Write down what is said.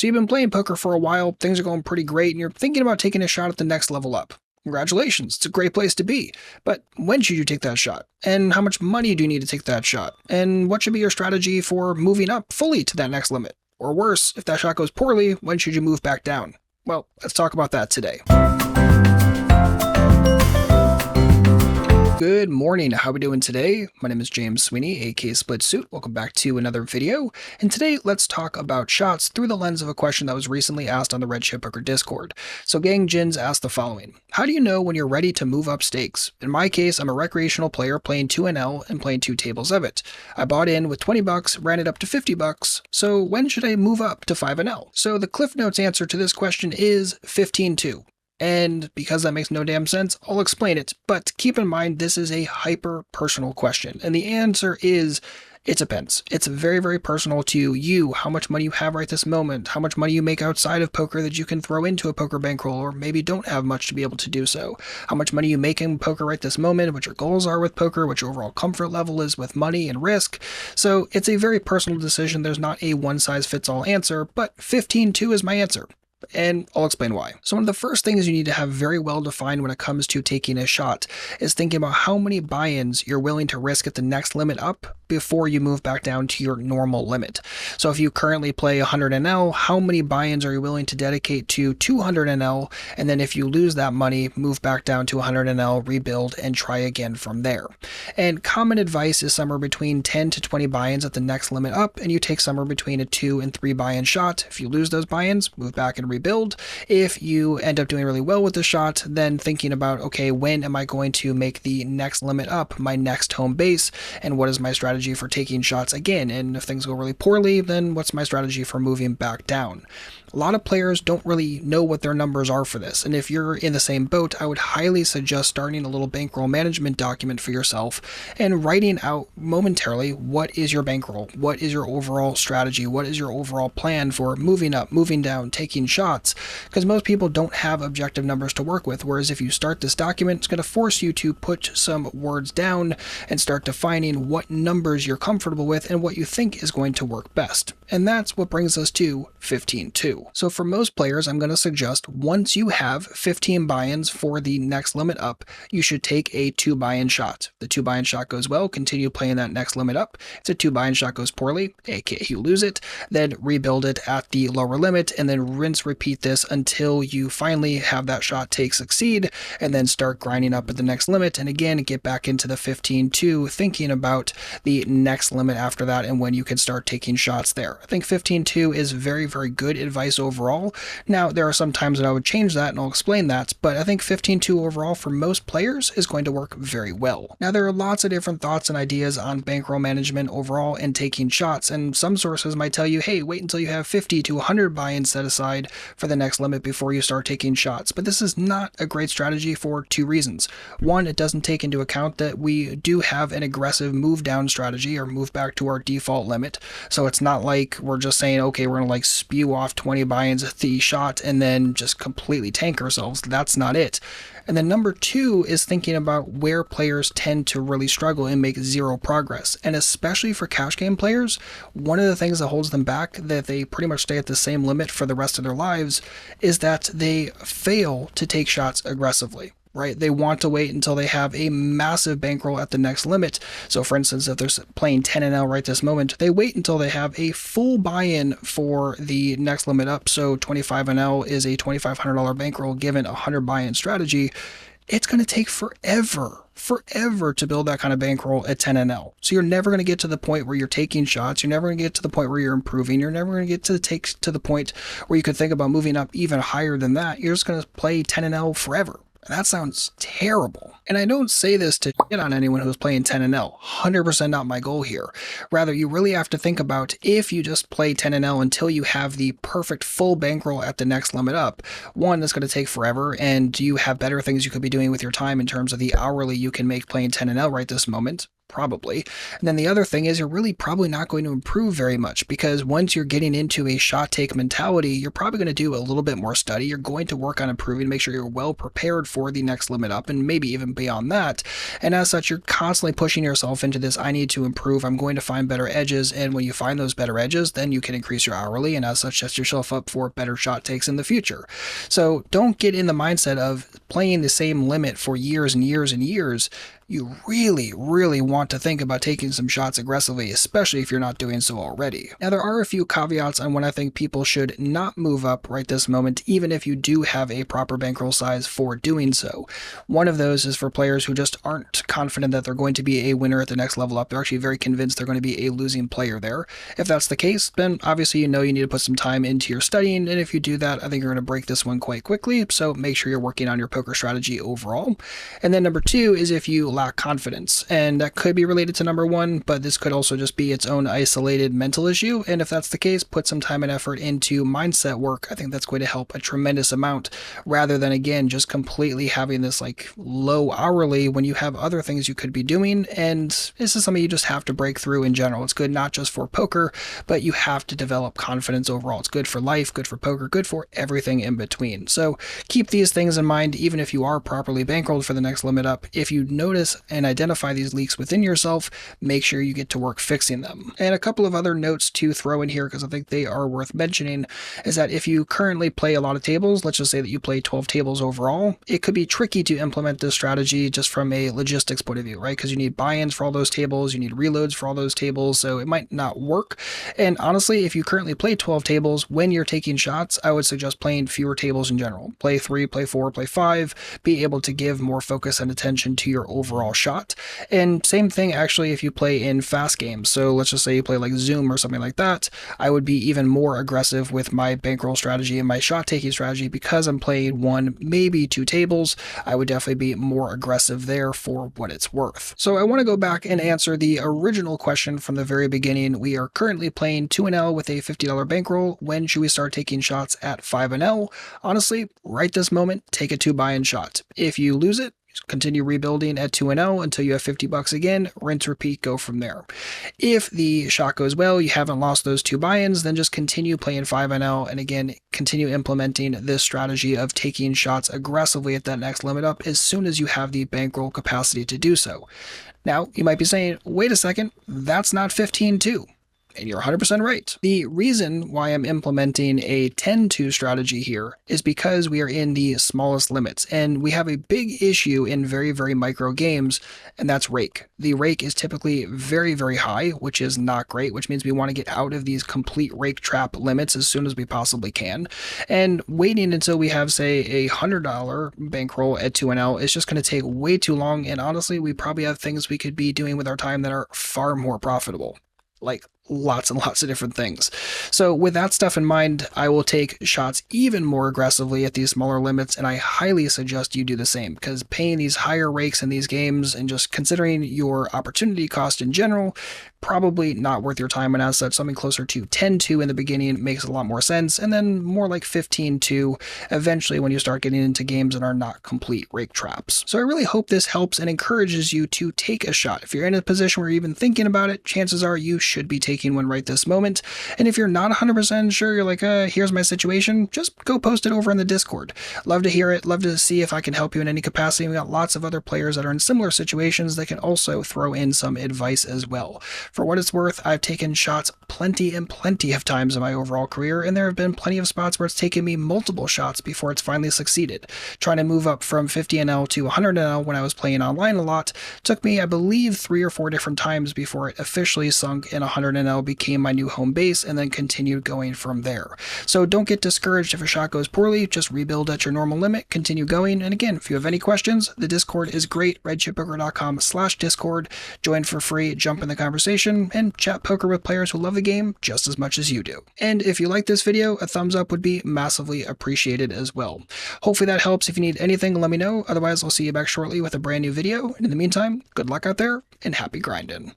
So you've been playing poker for a while, things are going pretty great, and you're thinking about taking a shot at the next level up. Congratulations, it's a great place to be. But when should you take that shot? And how much money do you need to take that shot? And what should be your strategy for moving up fully to that next limit? Or worse, if that shot goes poorly, when should you move back down? Well, let's talk about that today. Good morning, how are we doing today? My name is James Sweeney, aka SplitSuit. Welcome back to another video. And today, let's talk about shots through the lens of a question that was recently asked on the Red Chip Poker Discord. So Gang Jins asked the following: how do you know when you're ready to move up stakes? In my case, I'm a recreational player playing 2NL and playing 2 tables of it. I bought in with 20 bucks, ran it up to 50 bucks. So when should I move up to 5NL? So the Cliff Notes answer to this question is 15-2. And because that makes no damn sense, I'll explain it, but keep in mind this is a hyper-personal question, and the answer is, it depends. It's very, very personal to you, how much money you have right this moment, how much money you make outside of poker that you can throw into a poker bankroll, or maybe don't have much to be able to do so, how much money you make in poker right this moment, what your goals are with poker, what your overall comfort level is with money and risk. So it's a very personal decision. There's not a one-size-fits-all answer, but 15-2 is my answer. And I'll explain why. So one of the first things you need to have very well defined when it comes to taking a shot is thinking about how many buy-ins you're willing to risk at the next limit up before you move back down to your normal limit. So if you currently play 100 NL, how many buy-ins are you willing to dedicate to 200 NL? And then if you lose that money, move back down to 100 NL, rebuild, and try again from there. And common advice is somewhere between 10 to 20 buy-ins at the next limit up, and you take somewhere between a 2 and 3 buy-in shot. If you lose those buy-ins, move back and rebuild. If you end up doing really well with the shot, then thinking about, okay, when am I going to make the next limit up my next home base, and what is my strategy for taking shots again? And if things go really poorly, then what's my strategy for moving back down? A lot of players don't really know what their numbers are for this, and if you're in the same boat, I would highly suggest starting a little bankroll management document for yourself and writing out momentarily what is your bankroll, what is your overall strategy, what is your overall plan for moving up, moving down, taking shots, because most people don't have objective numbers to work with, whereas if you start this document, it's going to force you to put some words down and start defining what numbers you're comfortable with and what you think is going to work best. And that's what brings us to 15-2. So for most players, I'm going to suggest once you have 15 buy-ins for the next limit up, you should take a 2 buy-in shot. If the 2 buy-in shot goes well, continue playing that next limit up. If the 2 buy-in shot goes poorly, aka you lose it, then rebuild it at the lower limit, and then rinse repeat this until you finally have that shot take succeed, and then start grinding up at the next limit, and again get back into the 15-2, thinking about the next limit after that and when you can start taking shots there. I think 15-2 is very, very good advice overall. Now, there are some times that I would change that, and I'll explain that, but I think 15-2 overall for most players is going to work very well. Now, there are lots of different thoughts and ideas on bankroll management overall and taking shots, and some sources might tell you, hey, wait until you have 50 to 100 buy-ins set aside for the next limit before you start taking shots, but this is not a great strategy for 2 reasons. One, it doesn't take into account that we do have an aggressive move down strategy or move back to our default limit, so it's not like we're just saying, okay, we're gonna spew off 20 buy-ins at the shot and then just completely tank ourselves. That's not it. And then number 2 is thinking about where players tend to really struggle and make zero progress. And especially for cash game players, one of the things that holds them back, that they pretty much stay at the same limit for the rest of their lives, is that they fail to take shots aggressively. Right? They want to wait until they have a massive bankroll at the next limit. So for instance, if they're playing 10 NL right this moment, they wait until they have a full buy-in for the next limit up. So 25 NL is a $2,500 bankroll given a 100 buy-in strategy. It's going to take forever to build that kind of bankroll at 10 NL. So you're never going to get to the point where you're taking shots. You're never going to get to the point where you're improving. You're never going to get to the point where you could think about moving up even higher than that. You're just going to play 10 NL forever. That sounds terrible. And I don't say this to shit on anyone who's playing 10 NL. 100% not my goal here. Rather, you really have to think about, if you just play 10 NL until you have the perfect full bankroll at the next limit up, one, that's going to take forever, and you have better things you could be doing with your time in terms of the hourly you can make playing 10 NL right this moment. Probably. And then the other thing is you're really probably not going to improve very much, because once you're getting into a shot take mentality, you're probably going to do a little bit more study. You're going to work on improving to make sure you're well prepared for the next limit up and maybe even beyond that. And as such, you're constantly pushing yourself into this, I need to improve, I'm going to find better edges. And when you find those better edges, then you can increase your hourly and as such set yourself up for better shot takes in the future. So don't get in the mindset of playing the same limit for years and years and years. You really, really want to think about taking some shots aggressively, especially if you're not doing so already. Now, there are a few caveats on when I think people should not move up right this moment, even if you do have a proper bankroll size for doing so. One of those is for players who just aren't confident that they're going to be a winner at the next level up. They're actually very convinced they're going to be a losing player there. If that's the case, then obviously you know you need to put some time into your studying, and if you do that, I think you're going to break this one quite quickly, so make sure you're working on your poker strategy overall. And then number two is if you lack confidence, and that could be related to number one, but this could also just be its own isolated mental issue. And if that's the case, put some time and effort into mindset work. I think that's going to help a tremendous amount, rather than again just completely having this like low hourly when you have other things you could be doing. And this is something you just have to break through in general. It's good not just for poker, but you have to develop confidence overall. It's good for life, good for poker, good for everything in between. So keep these things in mind even if you are properly bankrolled for the next limit up. If you notice and identify these leaks within yourself, make sure you get to work fixing them. And a couple of other notes to throw in here, because I think they are worth mentioning, is that if you currently play a lot of tables, let's just say that you play 12 tables overall, it could be tricky to implement this strategy just from a logistics point of view, right? Because you need buy-ins for all those tables, you need reloads for all those tables, so it might not work. And honestly, if you currently play 12 tables, when you're taking shots, I would suggest playing fewer tables in general. Play 3, play 4, play 5, be able to give more focus and attention to your overall shot. And same thing actually if you play in fast games. So let's just say you play like Zoom or something like that, I would be even more aggressive with my bankroll strategy and my shot taking strategy, because I'm playing 1, maybe 2 tables. I would definitely be more aggressive there for what it's worth. So I want to go back and answer the original question from the very beginning. We are currently playing 2-L with a $50 bankroll. When should we start taking shots at 5-L? Honestly, right this moment, take a 2 buy-in shot. If you lose it, continue rebuilding at 2-0 until you have 50 bucks again, rinse, repeat, go from there. If the shot goes well, you haven't lost those 2 buy-ins, then just continue playing 5-0 and again, continue implementing this strategy of taking shots aggressively at that next limit up as soon as you have the bankroll capacity to do so. Now, you might be saying, wait a second, that's not 15-2. And you're 100% right. The reason why I'm implementing a 10-2 strategy here is because we are in the smallest limits, and we have a big issue in very, very micro games, and that's rake. The rake is typically very, very high, which is not great, which means we want to get out of these complete rake trap limits as soon as we possibly can. And waiting until we have, say, a $100 bankroll at 2-L is just going to take way too long, and honestly, we probably have things we could be doing with our time that are far more profitable. Like lots and lots of different things. So with that stuff in mind, I will take shots even more aggressively at these smaller limits, and I highly suggest you do the same, because paying these higher rakes in these games and just considering your opportunity cost in general, probably not worth your time, and as such, something closer to 10-2 in the beginning makes a lot more sense, and then more like 15-2 eventually when you start getting into games that are not complete rake traps. So I really hope this helps and encourages you to take a shot. If you're in a position where you're even thinking about it, chances are you should be taking one right this moment. And if you're not 100% sure, you're like, here's my situation, just go post it over in the Discord. Love to hear it, love to see if I can help you in any capacity. We got lots of other players that are in similar situations that can also throw in some advice as well. For what it's worth, I've taken shots plenty and plenty of times in my overall career, and there have been plenty of spots where it's taken me multiple shots before it's finally succeeded. Trying to move up from 50-L to 100-L when I was playing online a lot took me, I believe, 3 or 4 different times before it officially sunk in 100-L, became my new home base, and then continued going from there. So don't get discouraged if a shot goes poorly, just rebuild at your normal limit, continue going, and again, if you have any questions, the Discord is great, redchippoker.com/Discord. Join for free, jump in the conversation, and chat poker with players who love the game just as much as you do. And if you like this video, a thumbs up would be massively appreciated as well. Hopefully that helps. If you need anything, let me know. Otherwise, I'll see you back shortly with a brand new video. And in the meantime, good luck out there and happy grinding.